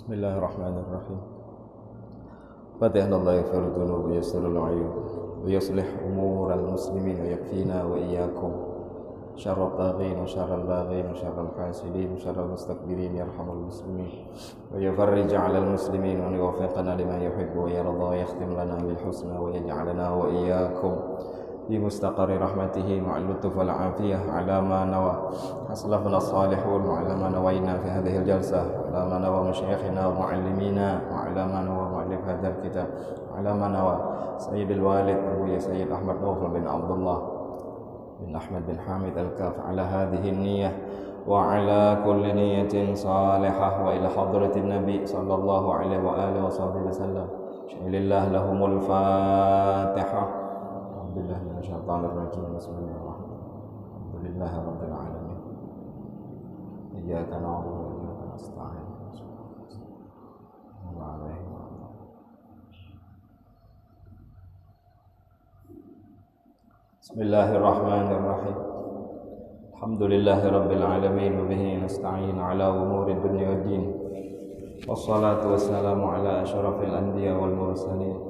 Bismillahirrahmanirrahim. Fatihna Allah yaghfir dzunub wa yassirul uyub wa yuslih umural muslimin wa yakfina wa iyyakum syarrat taghin wa syarral baghin wa syarral hasidin wa syarral mustakbirin yarhamul muslimin wa yufarrij 'alal muslimin wa yuwaffiqna lima yuhibbu wa yarda wa yakhtim lana bil husna wa yaj'alna wa iyyakum في مستقر رحمته مع اللطف والعافية على ما نوى أسلفنا الصالحون وعلى ما نوينا في هذه الجلسة على ما نوى مشايخنا ومعلمينا وعلى ما نوى مؤلف هذا الكتاب على ما نوى سيد الوالد أبوي سيد أحمد نوفل بن عبد الله بن أحمد بن حامد الكاف على هذه النية وعلى كل نية صالحة وإلى حضرة النبي صلى الله عليه وآله وصحبه وسلم لله لهم الفاتحة. Alhamdulillah minasyaitonirrajim. Bismillahirrahmanirrahim. Alhamdulillahi rabbil alamin. Iyyaka na'budu wa iyyaka nasta'in. Bismillahirrahmanirrahim. Alhamdulillahi rabbil alamin wa bihi nasta'in ala umuri dunya waddin. Wassalatu wassalamu ala asyrafil anbiya wal mursalin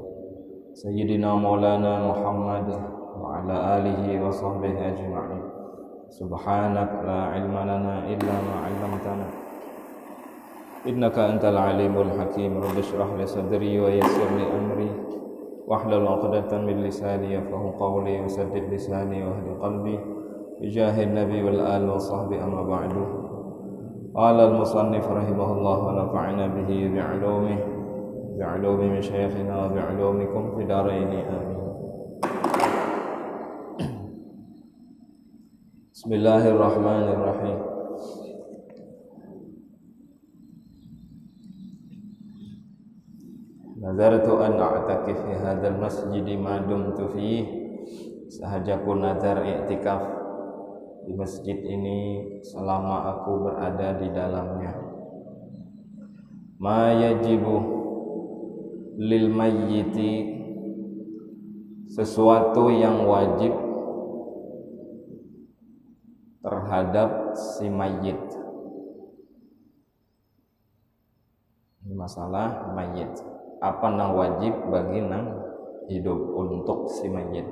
Sayyidina Maulana Muhammad wa ala alihi wa sahbihi ajma'in. Subhanak la ilma lana illa ma 'allamtana innaka antal alimul hakim. Rabbi shrah li sadri wa yassir li amri wahlul 'uqdatam min lisani yafqahu qawli wa saddid lisani wa hdi qalbi bijahid nabi wal al wa sahbi amma ba'du. Qala al musannif rahimahullah wa nafa'ana bihi bi'ulumihi بعلوم مشايخنا وبعلومكم في دارين آمين. بسم الله الرحمن الرحيم. نذرت أن أعتكف في هذا المسجد ما دمت فيه. Sahajaku nazar i'tikaf di masjid ini selama aku berada di dalamnya. Ma yajibu lil mayyiti, sesuatu yang wajib terhadap si mayyit. Ini masalah mayyit. Apa nang wajib bagi nang hidup untuk si mayyit?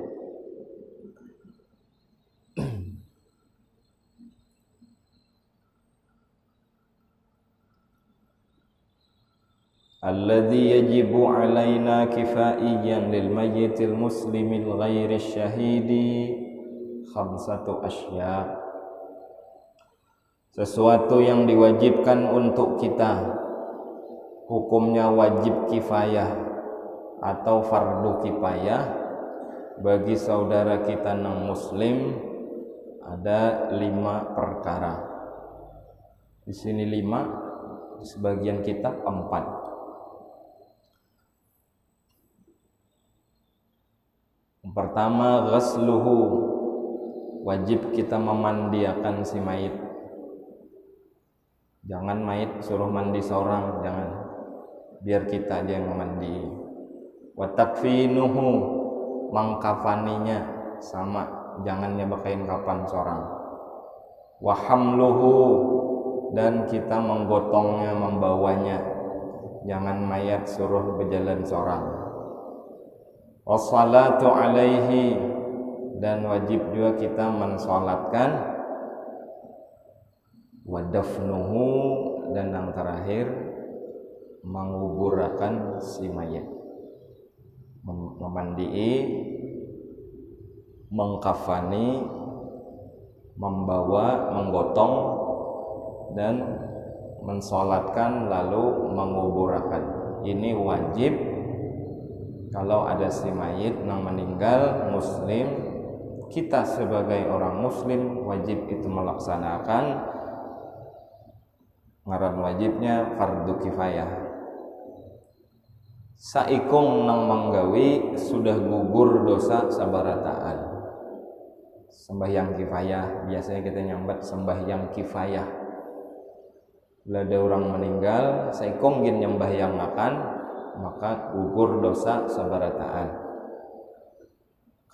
Alladhi yajibu alaina kifaiyan lil mayyitil muslimil ghairi syahidi khamsatu asya. Sesuatu yang diwajibkan untuk kita, hukumnya wajib kifayah atau fardu kifayah bagi saudara kita non muslim, ada 5 perkara. Di sini 5, di sebagian kitab 4. Pertama, ghasluhu, wajib kita memandiakan si mayit. Jangan mayit suruh mandi seorang, jangan, biar kita aja yang mandi. Wa takfinuhu, mengkafaninya sama, jangan nyebakain kapan seorang. Wa hamluhu, dan kita menggotongnya, membawanya, jangan mayat suruh berjalan seorang. Wassalatu alaihi, dan wajib juga kita mensolatkan. Wadafnuhu, dan yang terakhir menguburkan si mayit. Memandii, mengkafani, membawa, menggotong, dan mensolatkan lalu menguburkan. Ini wajib. Kalau ada si mayit yang meninggal muslim, kita sebagai orang muslim wajib itu melaksanakan. Ngaran wajibnya fardu kifayah. Saikung nang manggawi sudah gugur dosa sabarataan. Sembahyang kifayah, biasanya kita nyambat sembahyang kifayah. Bila ada orang meninggal, saikung gin nyembahyang makan, maka gugur dosa sabarataan.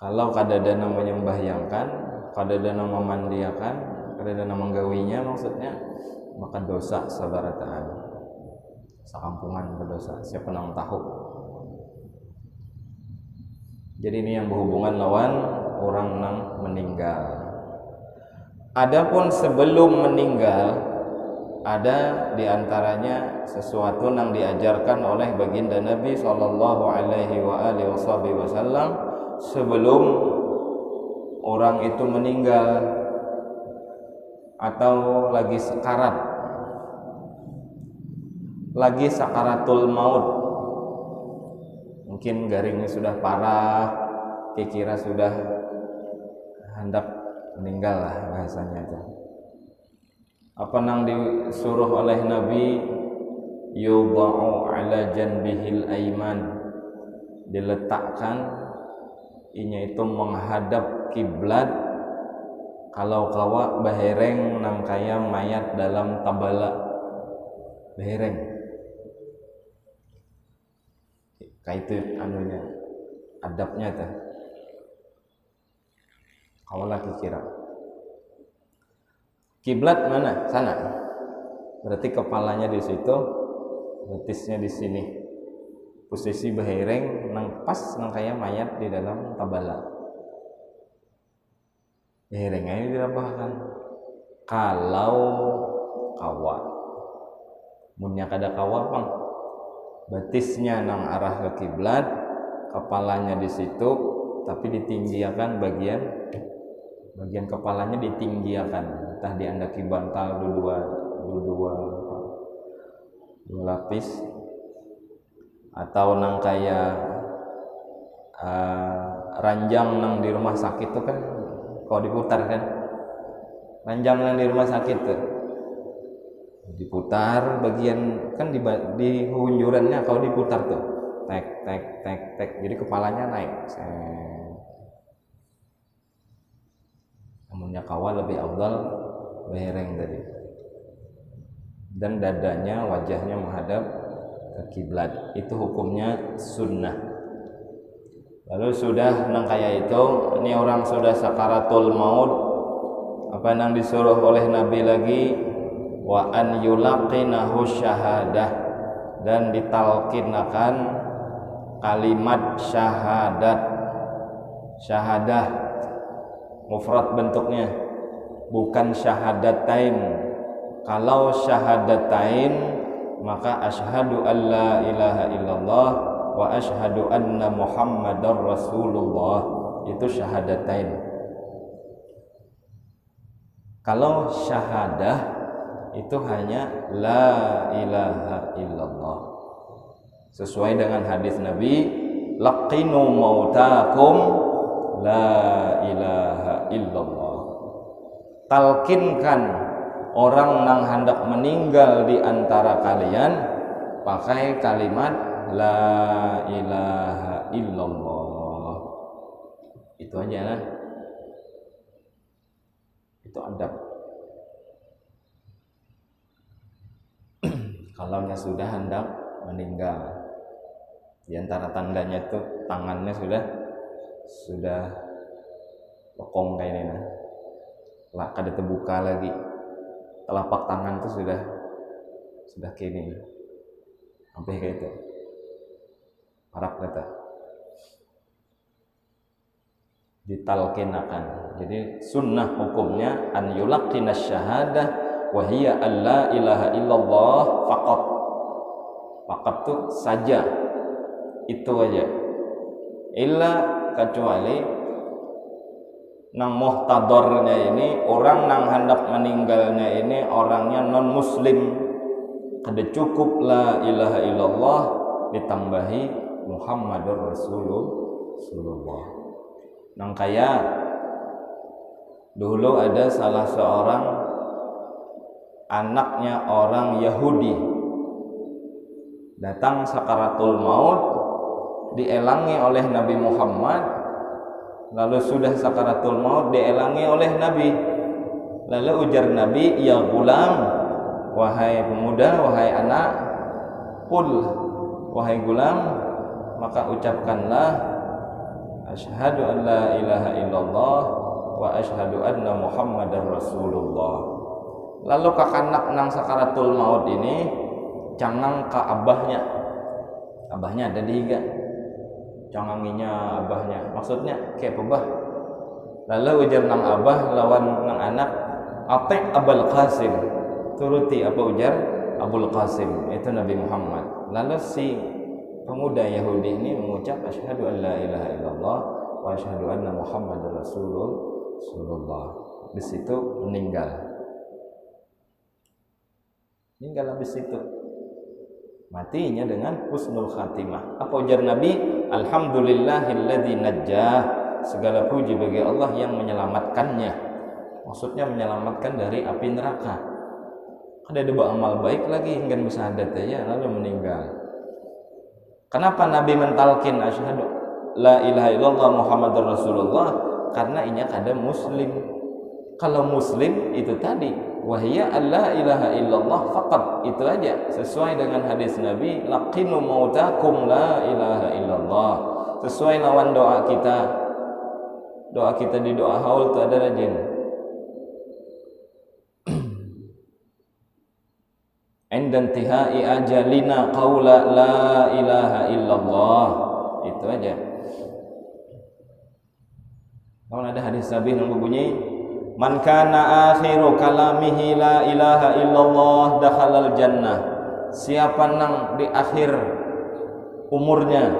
Kalau kadadana menyembahyangkan, kadadana memandiakan, kadadana menggawinya maksudnya, maka dosa sabarataan. sakampungan berdosa, siapa nang tahu. Jadi ini yang berhubungan lawan orang nang meninggal. Adapun sebelum meninggal, ada diantaranya sesuatu yang diajarkan oleh baginda Nabi Sallallahu Alaihi Wasallam sebelum orang itu meninggal atau lagi sekarat, lagi sakaratul maut. Mungkin garingnya sudah parah, kira sudah hendak meninggal lah bahasanya itu. Apa nang disuruh oleh Nabi, yudha'u ala janbihil aiman, diletakkan inya itu menghadap kiblat kalau kawa bahereng nang kaya mayat dalam tabala bahereng. Kayak itu anunya, adabnya tuh. Kawa lagi kira kiblat mana? Sana. Berarti kepalanya di situ, betisnya di sini. Posisi bahereng nang pas nang kaya mayat di dalam tabala. Baherengnya ini dirabahkan. Kalau kawa, munnya kada kawa pang, betisnya nang arah ke kiblat, kepalanya di situ, tapi ditinggiakan bagian kepalanya ditinggiakan, entah diandaki bantal dua lapis, atau nang kaya ranjang nang di rumah sakit tuh kan, kalau diputar kan, ranjang nang di rumah sakit tuh diputar bagian kan di hunjurannya, kalau diputar tuh tek, jadi kepalanya naik. Namunnya kawa lebih afdal bahereng tadi, dan dadanya, wajahnya menghadap ke kiblat. Itu hukumnya sunnah. Lalu sudah nang kaya itu, ini orang sudah sakaratul maut, apa nang disuruh oleh Nabi lagi, wa an yulaqinahu syahadah, dan ditalkinakan kalimat syahadah mufrad bentuknya, bukan syahadatain. Kalau syahadatain maka asyhadu an la ilaha illallah wa asyhadu anna muhammadar rasulullah, itu syahadatain. Kalau syahadah itu hanya la ilaha illallah, sesuai dengan hadis Nabi, laqinu mautakum la ilaha illallah. Talkinkan orang nang hendak meninggal di antara kalian pakai kalimat la ilaha illallah. Itu aja lah. Itu adab. Kalau sudah hendak meninggal, di antara tandanya itu tangannya sudah lokong kayak ini, lah kada terbuka lagi, telapak tangan tuh sudah kini, sampai kayak itu, harap kata ditalkinakan. Jadi sunnah hukumnya an yulaqinas syahadah wa hiya alla ilaha illallah faqat tuh saja, itu aja. Illa kecuali nang muhtadornya ini, orang nang hendak meninggalnya ini orangnya non muslim, kada cukup la ilaha illallah ditambahi Muhammadur Rasulullah. Nang kaya dulu ada salah seorang anaknya orang Yahudi datang sakaratul maut, dielangi oleh Nabi Muhammad. Lalu sudah sakaratul maut dielangi oleh Nabi. Lalu ujar Nabi, ya gulam, wahai pemuda, wahai anak, qul, wahai gulam, maka ucapkanlah asyhadu an la ilaha illallah wa asyhadu anna muhammadar rasulullah. Lalu kakanak nang sakaratul maut ini cangang ka abahnya. Abahnya ada dihiga. Canganginya abahnya. Maksudnya kayak apa bah? Lalu ujar nang abah lawan nang anak, "Ati' Abul Qasim." Turuti apa ujar Abul Qasim, itu Nabi Muhammad. Lalu si pemuda Yahudi ini mengucap asyhadu an la ilaha illallah wa asyhadu anna Muhammadar Rasulullah. Di situ meninggal. Meninggal habis itu. Matinya dengan husnul khatimah. Apa ujar Nabi? Alhamdulillahilladzi najjah. Segala puji bagi Allah yang menyelamatkannya. Maksudnya menyelamatkan dari api neraka. Ada dua amal baik lagi hingga bersahadat aja lalu meninggal. Kenapa Nabi mentalkin asyhadu la ilaha illallah Muhammadur Rasulullah? Karena ini ada muslim. Kalau muslim itu tadi wahya alla ilaha illallah faqat, itu aja sesuai dengan hadis Nabi laqinu mautakum la ilaha illallah. Sesuai lawan doa kita. Doa kita di doa haul itu ada rajin. Indantihai ajalina qaula la ilaha illallah. Itu aja. Kalau ada hadis Nabi yang berbunyi man kana akhiru kalamihi la ilaha illallah dakhalal jannah. Siapa nang di akhir umurnya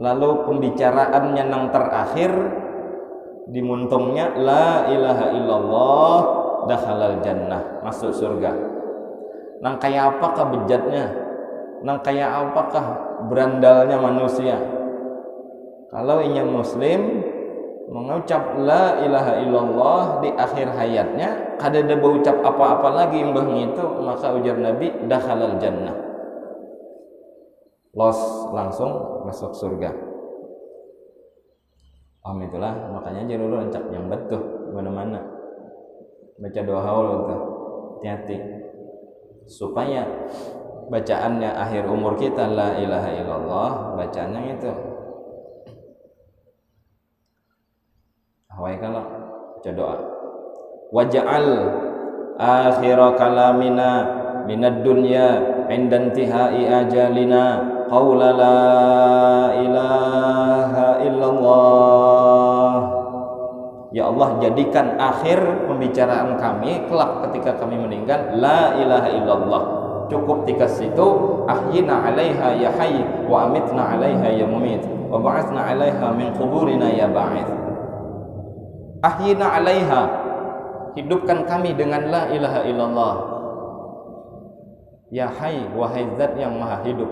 lalu pembicaraannya nang terakhir dimuntungnya la ilaha illallah dakhalal jannah, masuk surga. Nang kayak apakah bejatnya? Nang kayak apakah berandalnya manusia? Kalau inya muslim mengucap la ilaha illallah di akhir hayatnya, kada ada berucap apa-apa lagi mbah itu, maka ujar Nabi dakhalal jannah. Los langsung masuk surga. Itulah makanya aja dulu rancak nyambat tuh mana-mana. Baca doa haul tuh. Hati-hati. Supaya bacaannya akhir umur kita la ilaha illallah, bacaannya itu Hawai kalau baca doa waj'al akhir kalamina minad dunya inda intihai ajalina qaula la ilaha illallah. Ya Allah, jadikan akhir pembicaraan kami kelak ketika kami meninggal la ilaha illallah. Cukup di situ ahyina 'alaiha ya hayy wa amitna 'alaiha ya mumit wa ba'atsna 'alaiha min quburina ya ba'its. Ahyina 'alaiha, hidupkan kami dengan la ilaha illallah. Ya hayy, wahai zat yang maha hidup.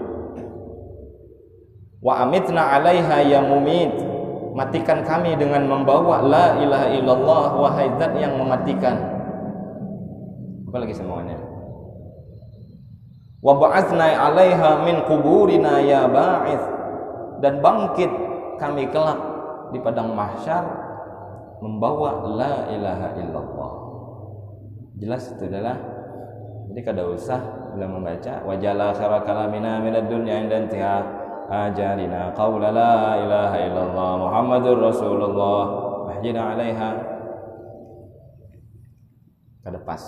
Wa amitna 'alaiha ya mumit, matikan kami dengan membawa la ilaha illallah, wahai zat yang mematikan. Apa lagi semuanya? Wa ba'atsna 'alaiha min quburina ya ba'its, dan bangkit kami kelak di padang mahsyar membawa la ilaha illallah. Jelas itu adalah, jadi kada usah bila membaca wajala khara kalamina minad dunya inda intiha ajalina qaula la ilaha illallah Muhammadur Rasulullah ahyina 'alaiha, kada pas.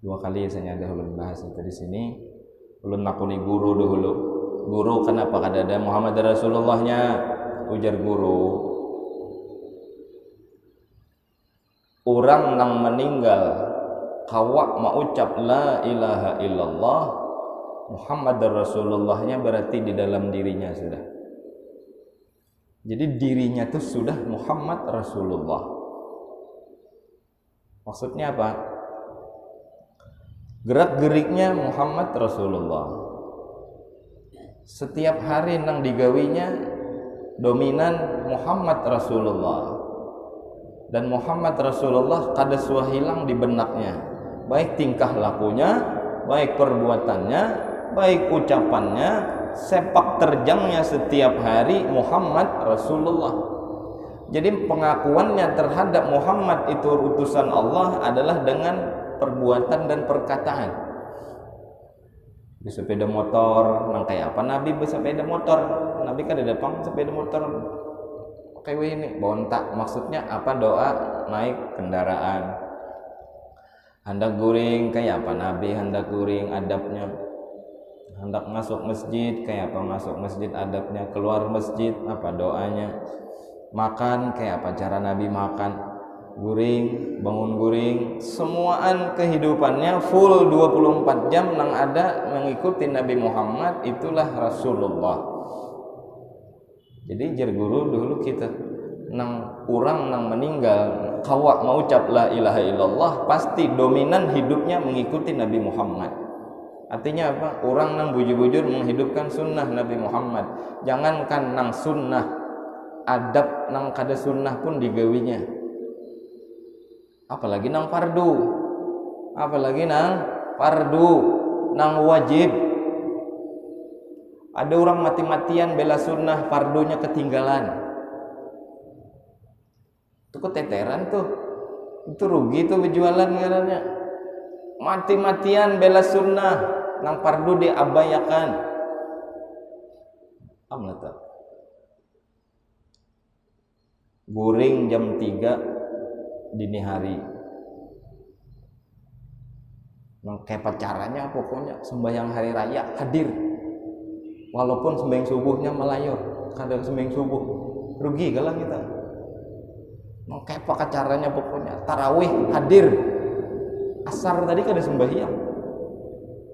Dua kali saya ada ulun bahas itu di sini. Ulun nakuni guru dahulu. Guru kenapa kada ada Muhammad Rasulullahnya? Ujar guru, orang nang meninggal kawak maucap la ilaha illallah Muhammad Rasulullahnya berarti di dalam dirinya sudah. Jadi dirinya itu sudah Muhammad Rasulullah. Maksudnya apa? Gerak-geriknya Muhammad Rasulullah. Setiap hari nang digawinya dominan Muhammad Rasulullah. Dan Muhammad Rasulullah kada suah hilang di benaknya. Baik tingkah lakunya, baik perbuatannya, baik ucapannya, sepak terjangnya setiap hari Muhammad Rasulullah. Jadi pengakuannya terhadap Muhammad itu utusan Allah adalah dengan perbuatan dan perkataan. Di sepeda motor, nang kayak apa Nabi bersepeda motor? Nabi kan ada pang sepeda motor kayak ini bontak. Maksudnya apa? Doa naik kendaraan. Hendak guring kayak apa Nabi hendak guring adabnya. Hendak masuk masjid kayak apa masuk masjid adabnya. Keluar masjid apa doanya. Makan kayak apa cara Nabi makan. Guring, bangun guring, semuaan kehidupannya full 24 jam nang ada mengikuti Nabi Muhammad, itulah Rasulullah. Jadi jar guru dulu kita nang orang nang meninggal kawak mau ucap la ilaha illallah pasti dominan hidupnya mengikuti Nabi Muhammad. Artinya apa? Orang nang bujur-bujur menghidupkan sunnah Nabi Muhammad. Jangankan nang sunnah, adab nang kada sunnah pun digawinya. Apalagi nang fardu. Apalagi nang fardu, nang wajib. Ada orang mati-matian bela sunnah, fardunya ketinggalan. Itu keteteran tuh. Itu rugi tuh berjualan karena mati-matian bela sunnah, nang fardu diabayakan. Amlah tuh. Guring jam 3 dini hari. Kayak pacarannya pokoknya sembahyang hari raya hadir. Walaupun sembahyang subuhnya melayur, kadang sembahyang subuh rugi galah kita. Kayak pacarannya pokoknya tarawih hadir. Asar tadi kada sembahyang.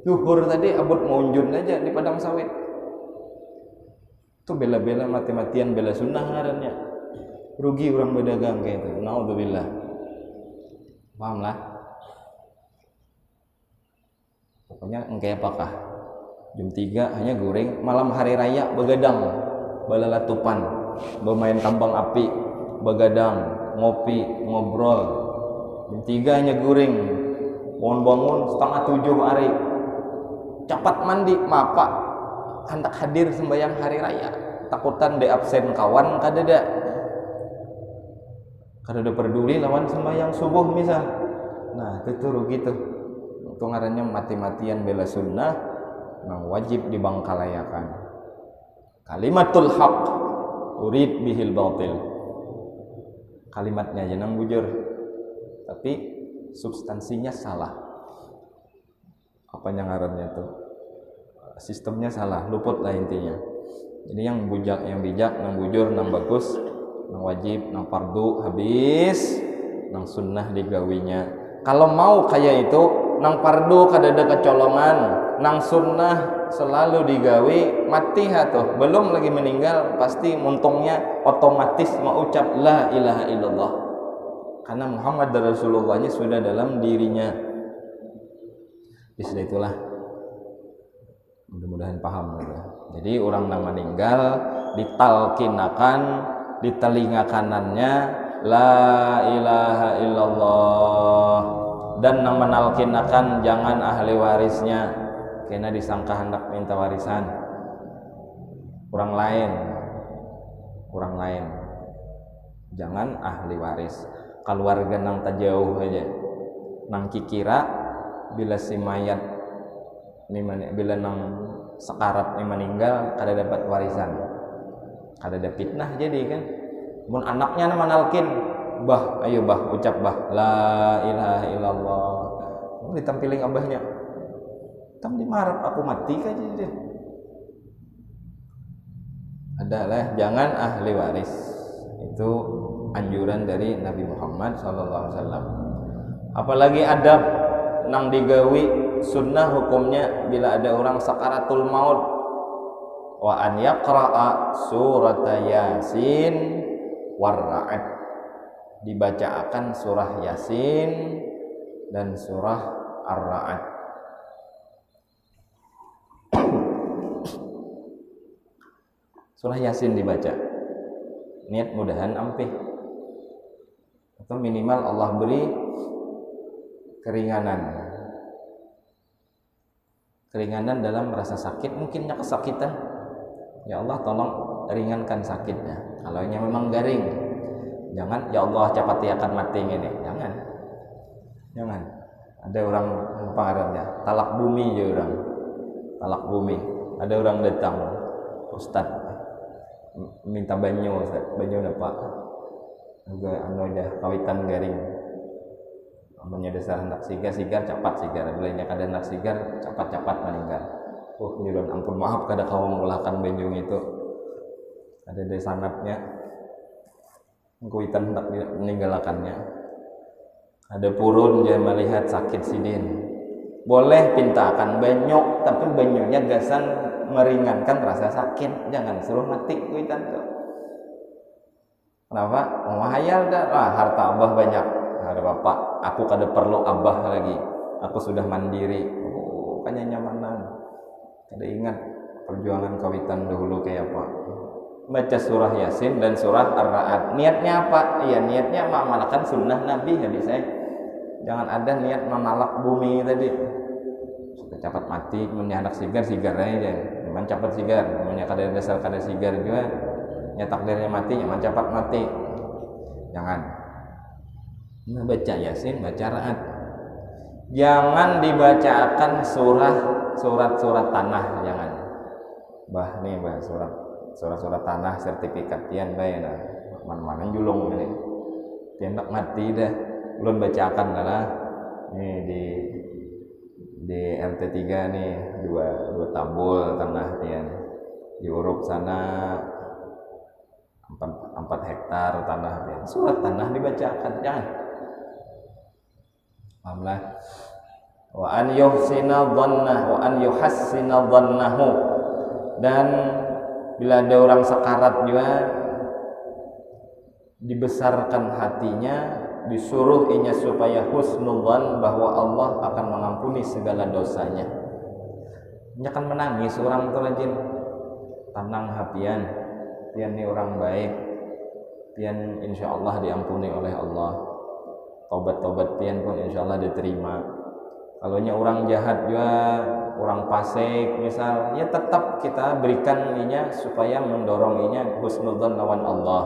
Zuhur tadi abot maunjun aja di padang sawit. Itu bela-bela mati-matian bela sunnah ngarannya. Rugi orang berdagang kayak itu. Naudzubillah. Paham lah. Pokoknya engke apakah jam 3 hanya goreng, malam hari raya begadang, balalatupan, bermain kambang api, begadang, ngopi, ngobrol. Jam 3 hanya goreng, bangun-bangun setengah 7 hari, cepat mandi, mapa, hendak hadir sembahyang hari raya, takutan de absen kawan kadada peduli lawan sembahyang subuh misal. Nah itu rugi tuh. Itu ngarannya mati-matian bela sunnah, yang wajib dibangkalayakan. Kalimatul haq urid bihil batil. Kalimatnya jangan bujur, tapi substansinya salah. Apa yang ngarannya tuh? Sistemnya salah, luput lah intinya. Jadi yang bijak, yang bujur, yang bagus, yang wajib, yang fardu habis, yang sunnah digawinya. Kalau mau kayak itu, nang fardu kadada kecolongan, nang sunnah selalu digawi, mati hatuh belum lagi meninggal pasti muntungnya otomatis mau ucap la ilaha illallah karena Muhammad Rasulullahnya sudah dalam dirinya. Bisa itulah, mudah-mudahan paham gitu. Jadi orang nang meninggal ditalkinakan di telinga kanannya la ilaha illallah, dan nang menalkinakan jangan ahli warisnya kena disangka hendak minta warisan orang lain, jangan ahli waris, keluarga nang tajauh aja, nang kikira bila si mayat bila nang sekarat meninggal kada dapat warisan, kada ada fitnah. Jadi kan mun anaknya manalkin, bah ayo bah ucap bah la ilaha illallah, ditampiling abahnya tam dimarap aku mati aja dia. Adalah jangan ahli waris. Itu anjuran dari Nabi Muhammad SAW. Apalagi adab nang digawi sunnah hukumnya bila ada orang sakaratul maut, wa an yaqra'a surat Yasin warra'at, dibacakan surah Yasin dan surah Ar-Ra'd. Surah Yasin dibaca, niat mudahan ampih atau minimal Allah beri keringanan dalam rasa sakit. Mungkinnya kesakitan, ya Allah tolong ringankan sakitnya. Kalau ini memang garing, jangan ya Allah cepat akan mati ini, jangan. Ada orang pengarangnya talak bumi ya orang, talak bumi. Ada orang datang, Ustadz minta banyu apa juga anu aja kawitan garing menyedesar hendak sigar cepat sigar, bilanya kada hendak sigar cepat meninggal. Nyulun ampun maaf kada kaum ulahkan benjung itu ada dari sanatnya kuitan hendak meninggalkannya. Ada purun dia melihat sakit sidin, boleh pintakan banyu, tapi banyunya gasan meringankan rasa sakit, jangan suruh mati kuitan tuh. Kenapa? Menghayal dah, harta abah banyak, ada bapak, aku kada perlu abah lagi, aku sudah mandiri. Kayaknya nyamanan, kada ingat perjuangan kawitan dahulu kayak apa. Baca surah Yasin dan surah Ar-Ra'd. Niatnya apa? Ya niatnya mengamalkan sunnah Nabi ya bisa. Jangan ada niat menalak bumi tadi. Sudah cepat mati, punya anak sigar aja. Memang cepat sigar, punya kada dasar kada sigar juga. Ya takdirnya mati, memang cepat mati. Jangan. Nah, baca Yasin, baca Ra'd. Jangan dibacakan surat-surat tanah, jangan. Nih surat tanah sertifikat tian bae nah. Man-manan julung ini. Tian tak mati dah. Ulun bacakan lah. Nih di RT3 nih dua tabul tanah tian. Diuruk sana 4 hektar tanah tian. Surat tanah dibacakan, jangan. Alhamdulillah. Wa an yuhsina dhannah wa an yuhassina dhannahu. Dan bila ada orang sekarat juga dibesarkan hatinya, disuruh inya supaya husnudzan bahwa Allah akan mengampuni segala dosanya. Dia akan menangis orang itu rajin, tenang hapian, pian ini orang baik, pian insya Allah diampuni oleh Allah, tobat pian pun insya Allah diterima. Kalau orang jahat juga, orang fasik misal, ya tetap kita berikan inya supaya mendorong inya husnudzan lawan Allah.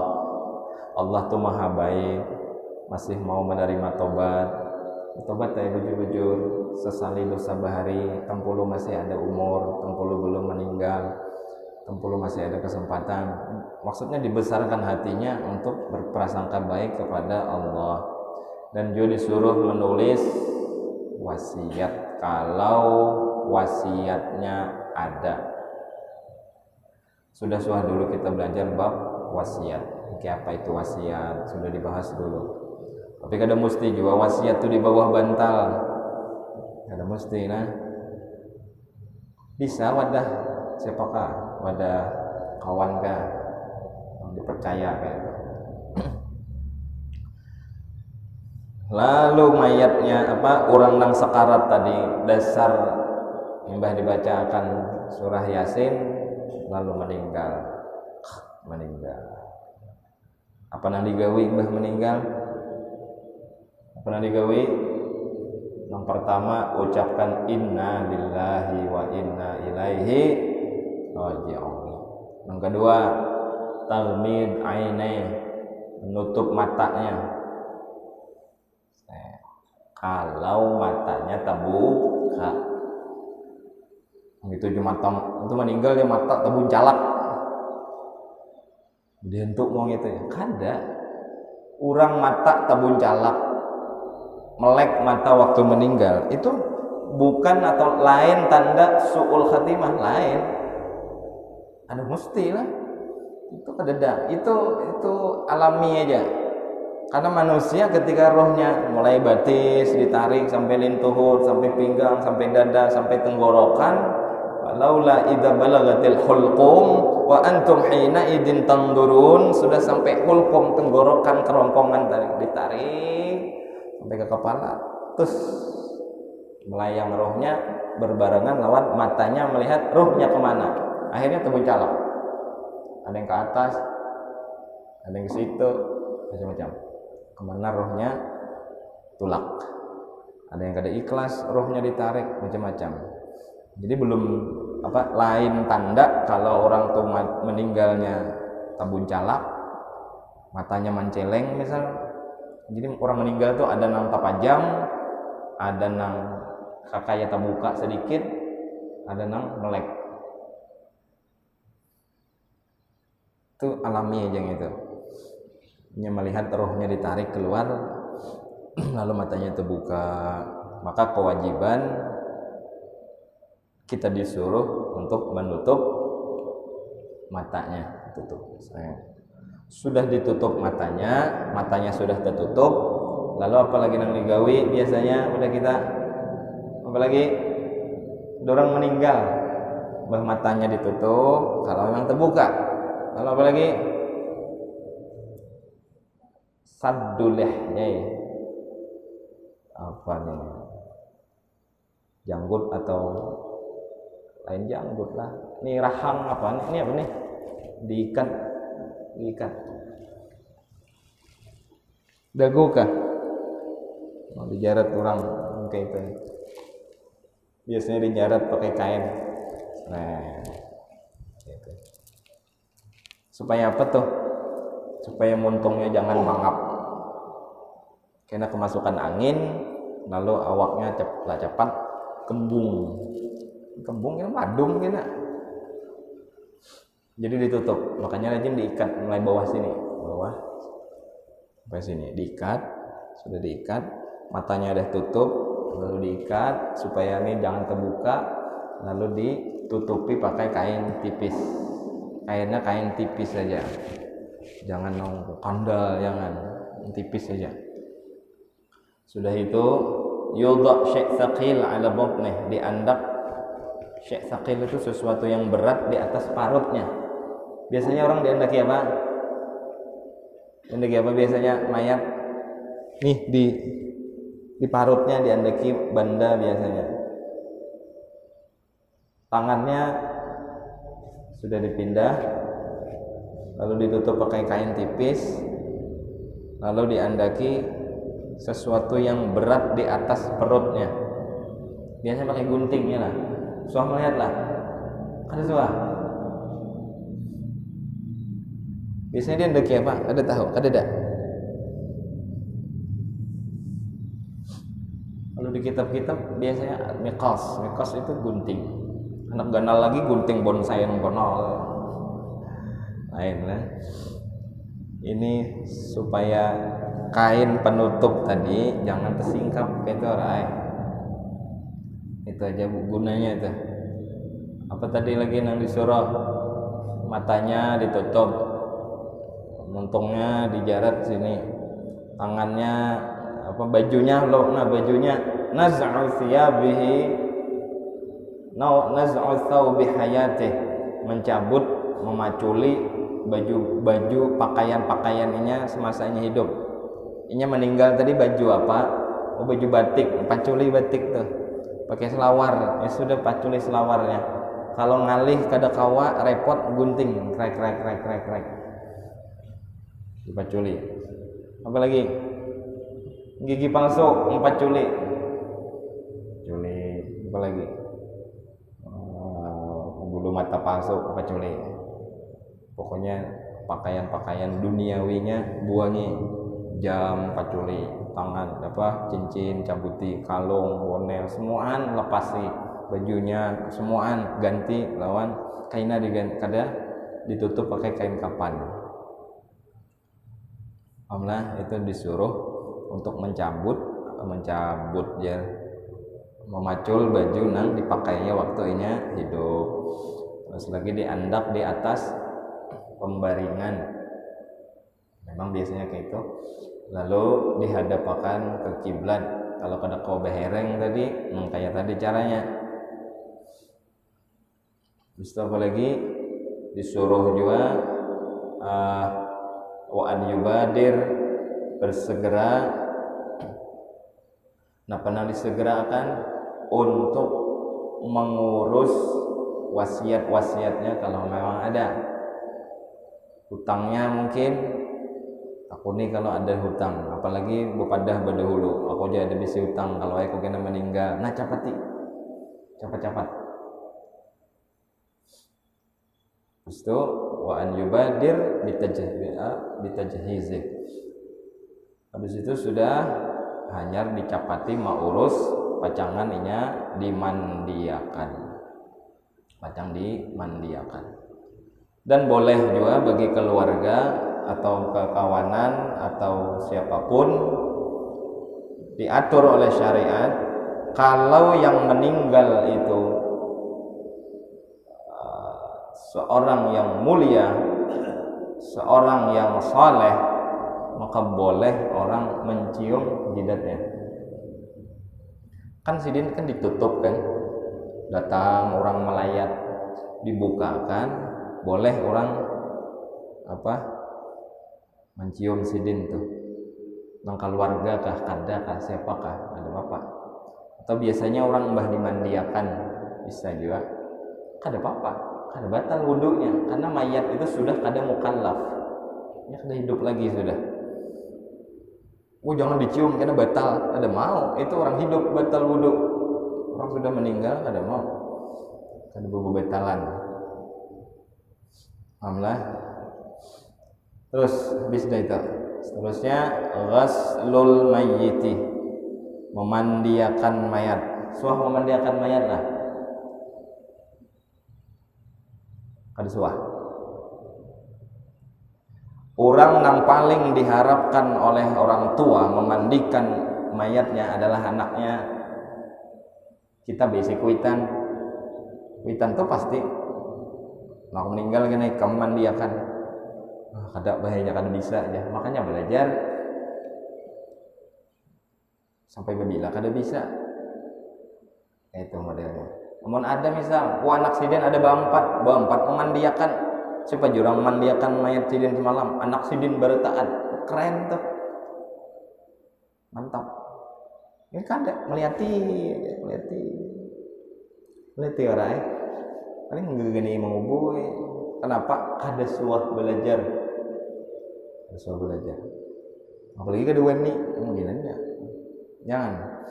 Allah tuh maha baik, masih mau menerima tobat ya bujur-bujur, sesali dosa bahari, tempulu masih ada umur, tempulu belum meninggal, tempulu masih ada kesempatan. Maksudnya dibesarkan hatinya untuk berprasangka baik kepada Allah. Dan juga disuruh menulis wasiat kalau wasiatnya ada. Sudah dulu kita belajar bab wasiat. Kayak apa itu wasiat? Sudah dibahas dulu. Tapi kada mesti juga wasiat itu di bawah bantal. Kada mesti nah. Bisa wadah siapakah? Wadah kawan kah? Yang dipercaya kayak itu. Lalu mayatnya orang nang sekarat tadi dasar mbah dibacakan surah Yasin lalu meninggal. Apa nang digawi mbah meninggal? Apa nang digawi? Yang pertama ucapkan inna lillahi wa inna ilaihi raji'un. Yang kedua talmid ainaih, menutup matanya. Kalau matanya terbuka, gitu cuma itu meninggal dia mata terbuncalak, dihentuk mau gitu ya, kada. Orang mata terbuncalak, melek mata waktu meninggal itu bukan atau lain tanda su'ul khatimah, lain. Ada mesti lah, itu kada, itu alami aja. Karena manusia ketika rohnya mulai batis ditarik sampai lintuhur, sampai pinggang, sampai dada, sampai tenggorokan, laula idza balagatil hulqum wa antum hina idin tandurun, sudah sampai hulqum tenggorokan kerongkongan ditarik sampai ke kepala, terus melayang rohnya berbarengan lawan matanya melihat rohnya kemana, akhirnya terbuncalak. Ada yang ke atas, ada yang ke situ, macam-macam. Kemana rohnya tulak, ada yang kada ikhlas rohnya ditarik, macam-macam. Jadi belum lain tanda kalau orang tuh meninggalnya tabuncalak, matanya manceleng misal. Jadi orang meninggal tuh ada nang tapajam, ada nang kakaya tabuka sedikit, ada nang melek. Itu alami aja gitu. Nya melihat rohnya ditarik keluar lalu matanya terbuka, maka kewajiban kita disuruh untuk menutup matanya. Tutup. Sudah ditutup matanya sudah tertutup, lalu apalagi nang digawi biasanya udah kita apalagi dorang meninggal matanya ditutup kalau memang terbuka, lalu apalagi saddulehnya ya. Apa nih, janggut atau lain janggut lah, ini rahang apa nih, apa nih, diikat dagu kah mau dijarat orang kayak itu, biasanya dijarat pakai kain. Nah gitu. Supaya apa tuh? Supaya montongnya jangan mangap, karena kemasukan angin, lalu awaknya cepat kembung kan madung kena. Jadi ditutup, makanya rajin diikat mulai bawah sampai sini diikat. Sudah diikat, matanya udah tutup, lalu diikat supaya ini jangan terbuka, lalu ditutupi pakai kain tipis. Kainnya kain tipis saja, jangan kandal, jangan, tipis saja. Sudah itu yudha syai' tsaqil ala batnih, diandak syai' tsaqil itu sesuatu yang berat di atas parutnya. Biasanya orang diandaki apa? Diandaki apa biasanya mayat? Nih di parutnya diandaki benda biasanya. Tangannya sudah dipindah, lalu ditutup pakai kain tipis, lalu diandaki sesuatu yang berat di atas perutnya. Biasanya pakai gunting ya lah. Suah melihat lah, ada suah. Biasanya dia ndeki apa? Ada tahu? Ada tak? Kalau di kitab-kitab biasanya miqas itu gunting. Anak ganal lagi gunting bonsai yang bonol. Lain lah. Ini supaya kain penutup tadi jangan tersingkap gitu, right? Itu aja gunanya itu. Apa tadi lagi yang disuruh? Matanya ditutup, montongnya dijarat sini, tangannya apa, bajunya naz'u thiyabihi naz'u thawbi hayatih, mencabut, memaculi baju pakaian-pakaiannya semasanya hidup. Inya meninggal tadi baju apa? Oh, baju batik, paculi batik tuh. Pakai selawar, ya sudah paculi selawarnya. Kalau ngalih kada kawa repot gunting, krek. Dipaculi. Apa lagi? Gigi palsu, paculi. Apa lagi? Bulu mata palsu, paculi. Pokoknya pakaian-pakaian duniawinya buangi. Jam paculi, tangan apa, cincin cabuti, kalung, bonel, semuaan lepasi, bajunya semuaan ganti, lawan kainnya diganti, kada ditutup pakai kain kapan. Amlah itu disuruh untuk mencabut ya, memacul baju nang dipakainya waktunya hidup. Terus lagi diandak di atas pembaringan. Memang biasanya kayak itu. Lalu dihadapkan ke kiblat. Kalau kada kau behereng tadi, kayak tadi caranya. Terus apa lagi? Disuruh juga wa an yubadir, bersegera. Nah, pernah disegerakan untuk mengurus wasiat-wasiatnya kalau memang ada. Hutangnya mungkin aku nih kalau ada hutang, apalagi bupadah badahulu, aku aja ada bisi hutang, kalau aku kena meninggal, nah cepat terus itu wa an yubadir bitajhizi. Habis itu sudah hanya dicapati mau urus pacangan inya dimandiakan, dan boleh juga bagi keluarga atau kekawanan atau siapapun diatur oleh syariat kalau yang meninggal itu seorang yang mulia, seorang yang saleh, maka boleh orang mencium jidatnya. Kan sidin kan ditutup kan, datang orang melayat dibukakan, boleh orang mencium sidin tuh. Nang keluarga kah, kada kah, siapakah, ada apa? Atau biasanya orang mbah dimandiakan, bisa juga. Kada apa-apa, kada batal wudunya, karena mayat itu sudah kada mukallaf, ya kada hidup lagi sudah. Jangan dicium karena batal, kada mau. Itu orang hidup batal wudu, orang sudah meninggal kada mau, kada bebetalan. Alhamdulillah. Terus habis itu, seterusnya ghaslul mayyiti, memandiakan mayat. Suah memandiakan mayat lah. Kada suah. Orang yang paling diharapkan oleh orang tua memandikan mayatnya adalah anaknya. Kita biasa kuitan tuh pasti mau meninggal gini kamu mandiakan. Kada bahaya, kada bisa aja. Makanya belajar sampai bila kada bisa. Itu modelnya. Namun ada misal, anak sidin ada berempat memandiakan. Siapa jurang memandiakan mayat sidin semalam, anak sidin bertaat, keren tuh, mantap. Ini kada melihati orang, paling ngegeni mengubui. Kenapa? Kada suah belajar, apalagi kedua nih, mungkinannya, jangan.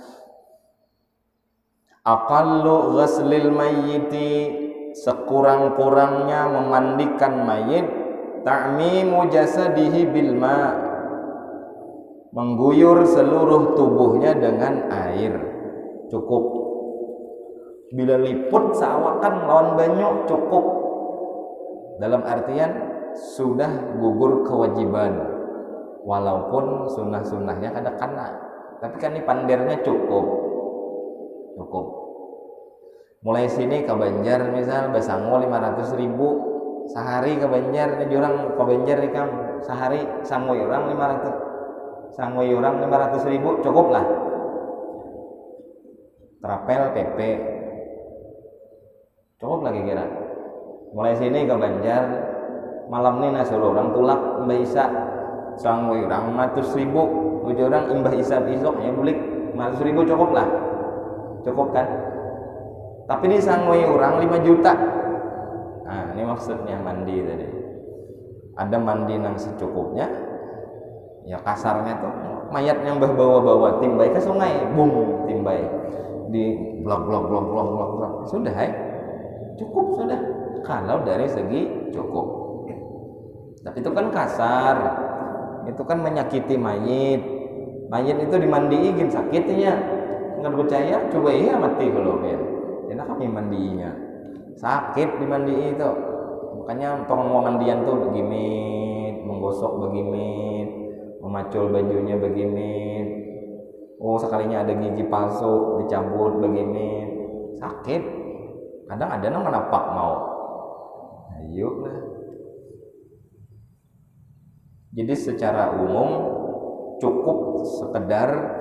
Aqallu ghaslil mayyiti, sekurang-kurangnya memandikan mayit, ta'mimu jasadihi bil ma', mengguyur seluruh tubuhnya dengan air cukup. Bila liput seawakan lawan banyu cukup, dalam artian sudah gugur kewajiban, walaupun sunnah-sunnahnya kada kena, tapi kan ini pandirnya cukup. Mulai sini ke Banjar misal basango 500.000 sehari ke Banjar, ini jurang ke Banjar ikam sehari sangoi orang 500.000 cukup lah. Trapel PP cukup lagi kira. Mulai sini ke Banjar malam ini nasuruh orang tulak Mbah Isa sangoi orang 100.000, tujuh orang Mbah Isa besok ya bulik 100.000 cukup lah. Cukup kan? Tapi disangoi orang 5 juta. Nah, ini maksudnya mandi tadi. Ada mandi nang secukupnya. Ya kasarnya tuh mayat yang bawa timbai ke sungai, bung timbai di blok. Sudah cukup sudah. Kalau dari segi cukup. Tapi itu kan kasar. Itu kan menyakiti mayit. Mayit itu dimandiin sakitnya. Nggak percaya, coba iya mati kalau kan. Enak kami mandinya, sakit dimandi itu. Makanya tolong mau mandian tuh begimit, menggosok begimit, memacul bajunya begimit. Sekalinya ada gigi palsu dicabut begimit, sakit. Kadang ada nang menapak mau. Ayo lah. Jadi secara umum cukup sekedar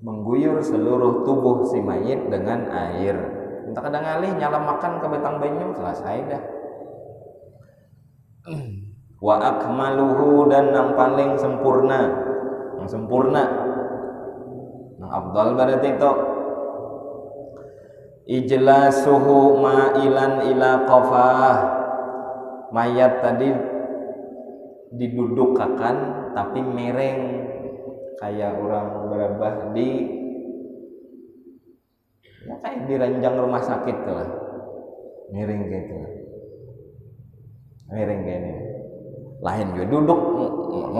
mengguyur seluruh tubuh si mayit dengan air. Entah kadang ngalih nyala makan ke batang banyu, selesai dah. Wa akmaluhu, dan yang paling sempurna, yang afdal berarti itu ijlasuhu ma'ilan ila qafah, mayat tadi didudukkan tapi mereng, kayak orang berabah kayak di ranjang rumah sakit tuh lah, miring kayak itu, miring kayak ini. Lain juga duduk,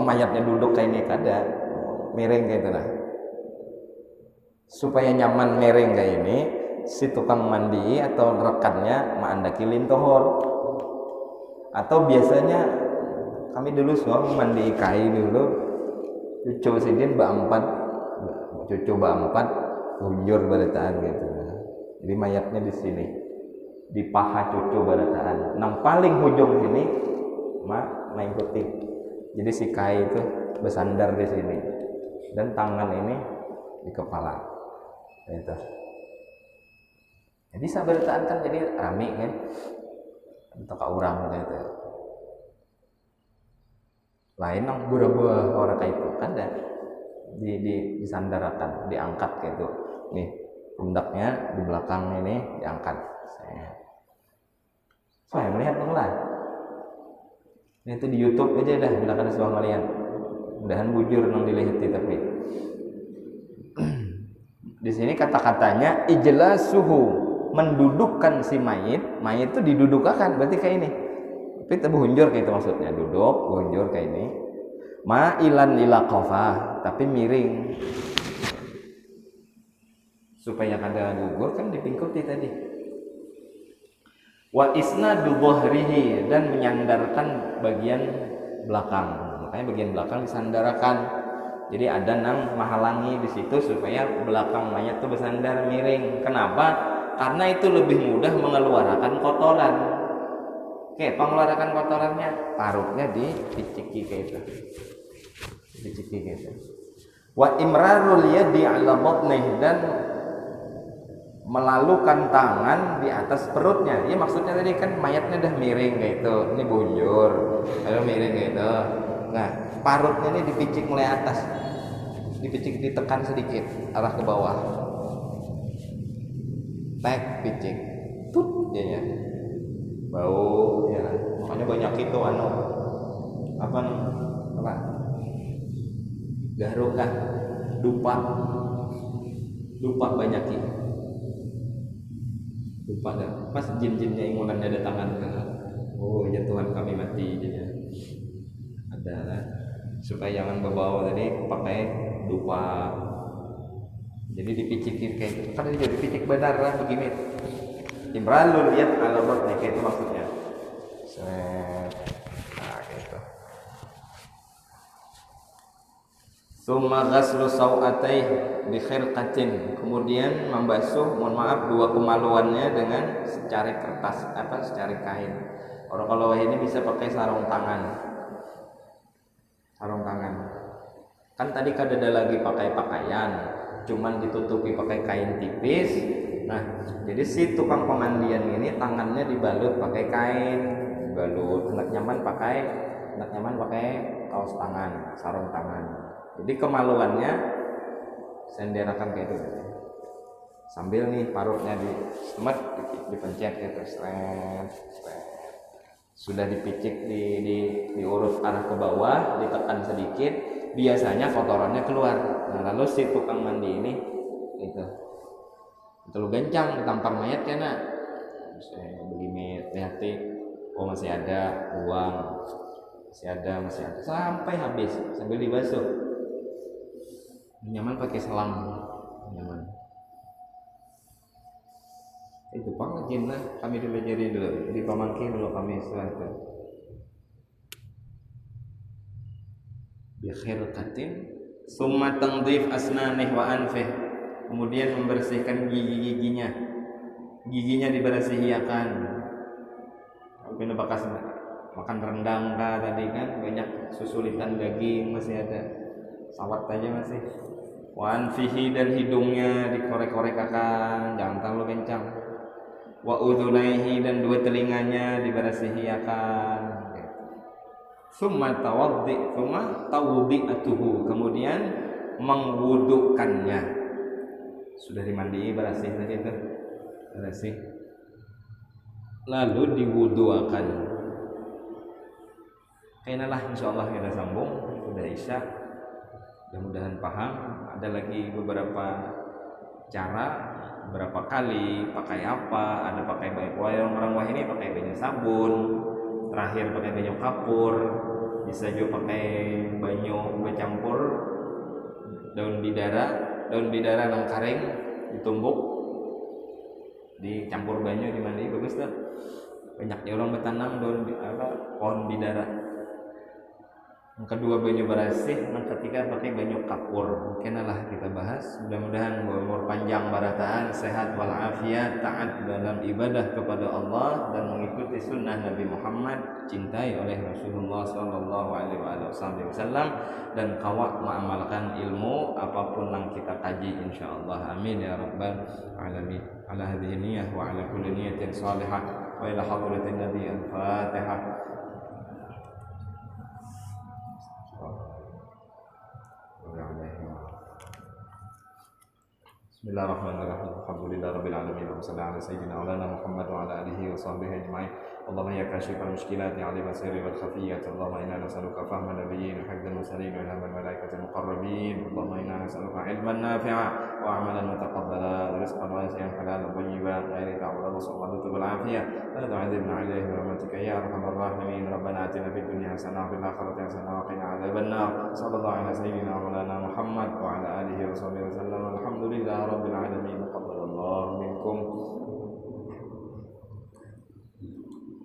mayatnya duduk kayak ini kada, miring kayak itu lah. Supaya nyaman miring kayak ini, si tukang mandi atau rekannya mandaki lintohor. Atau biasanya kami dulu suami mandi kai dulu. Cucu sidin berempat cucu baempat hunjur barataan gitu. Jadi mayatnya di sini, di paha cucu barataan. Nang paling hujung sini main putih. Jadi si Kai itu bersandar di sini dan tangan ini di kepala. Gitu. Jadi sabarataan kan jadi rame kan. Untuk orang gitu. Lain nang buah-buah orang kayak itu kan dah disandarakan, diangkat gitu. Nih pundaknya di belakang ini diangkat. Saya melihat lah. Ini itu di YouTube aja dah silakan semua kalian. Mudahan bujur nang dilihati tapi. Di sini kata-katanya ijlasuhu, mendudukkan si mayit itu didudukakan berarti kayak ini. Tapi hunjur kayak itu maksudnya, duduk, hunjur kayak ini. Ma'ilan ila qafah, tapi miring. Supaya kada gugur kan dipingkuti tadi. Wa isnadu dhahrihi, dan menyandarkan bagian belakang. Makanya bagian belakang disandarakan. Jadi ada nang menghalangi di situ supaya belakang mayat itu bersandar miring. Kenapa? Karena itu lebih mudah mengeluarkan kotoran. Oke, pengeluaran kotorannya parutnya diciki kayak itu. Diciki kayak itu. Wa imrarul yadi 'ala batnih, dan melalukan tangan di atas perutnya. Ya maksudnya tadi kan mayatnya udah miring kayak itu. Ini bunjur, lalu miring kayak itu. Nah, parutnya ini dipicik mulai atas. Dipicik, ditekan sedikit arah ke bawah. Tek picik. Tut ya. Bau ya. Makanya banyak itu apa garuk kan, dupa banyak itu. Lupa dah. Pas jin-jinnya ingulannya ada tangan kan. Oh ya Tuhan kami mati jadinya. Ada lah. Supaya jangan berbawa tadi pakai dupa. Jadi dipicikin kayak itu. Kan jadi dipicik benar lah begini. Imralul lihat alamat kayak itu maksudnya. Nah gitu. Summa ghaslu sawatay bi khirqatin, kemudian membasuh, mohon maaf, dua kemaluannya dengan secari kertas secari kain. Orang kalau ini bisa pakai sarung tangan. Kan tadi kada ada lagi pakai pakaian, cuman ditutupi pakai kain tipis. Nah, jadi si tukang pemandian ini tangannya dibalut pakai kain, dibalut. Enak nyaman pakai kaos tangan, sarung tangan. Jadi kemaluannya senderakan kayak itu. Sambil nih parutnya dipencet gitu, seret. Sudah dipicik, diurut arah ke bawah, ditekan sedikit, biasanya kotorannya keluar. Nah, lalu si tukang mandi ini itu terlalu gancang ditampar mayat kan nak. Begini hati, oh masih ada, buang. Masih ada sampai habis sambil dibasuh. Nyaman pakai selang, nyaman. Itu pangajin lah, kami dibelajarin dulu di pamangkin dulu kami sesuatu. Bi khirqatin summa tandhif asnanih wa anfih, kemudian membersihkan giginya dibersihiakan. Mungkin bekas makan rendang kah tadi kan, banyak susulitan daging masih ada, sawat aja masih. Wa anfihi, dan hidungnya dikorek-korek akan, jangan terlalu kencang. Wa udhunaihi, dan dua telinganya dibersihiakan. Summa tawdi'atuhu, kemudian mengwudukannya. Sudah dimandi bersih tadi itu, bersih. Lalu diwuduakan. Kainalah insyaallah kita sambung, udah Isya. Mudah-mudahan paham. Ada lagi beberapa cara, berapa kali pakai apa, ada pakai banyak orang wah ini pakai banyak sabun, terakhir pakai banyak kapur, bisa juga pakai banyak bercampur daun bidara nang karing ditumbuk dicampur banyak dimandi, bagus tuh. Banyak orang bertanam pohon bidara. Yang kedua banyu barasih, yang ketiga pakai banyu kapur. Mungkin lah kita bahas. Mudah-mudahan umur panjang barataan, sehat walafiat, taat dalam ibadah kepada Allah dan mengikuti sunnah Nabi Muhammad, cintai oleh Rasulullah Sallallahu Alaihi Wasallam dan kawat mengamalkan ilmu apapun yang kita kaji insyaallah. Amin ya rabbal alamin. Ala hadhihi niyyah wa ala kulli niyyatin salihah wa ila hadratin nabi al-fatihah. Bismillahirrahmanirrahim. Alhamdulillahirabbil alamin. Wassallallahu ala sayyidina maulana Muhammad wa ala alihi wa sahbihi ajma'in. Allahumma ya kashifal mushkilati 'alim as-sirri wal khafiyyati. Allahumma inna nas'aluka fahma nabiyyin wa hifdzal mursalin wa ilmal malaikatil muqarrabin. Allahumma inna nas'aluka 'ilman nafi'a wa 'amalan mutaqabbala wa rizqan wasi'an halalan thayyiban ghairi ta'awwala wa sallallahu bil 'afiyah. La tu'adzibna 'alaihi bi rahmatika ya arhamar rahimin. Rabbana atina fid dunya hasanah wa fil akhirati hasanah wa qina 'adzaban nar. Sallallahu ala sayyidina maulana Muhammad wa ala alihi wa sahbihi wasallam. Alhamdulillah rabbil alamin. Taqabbalallahu minkum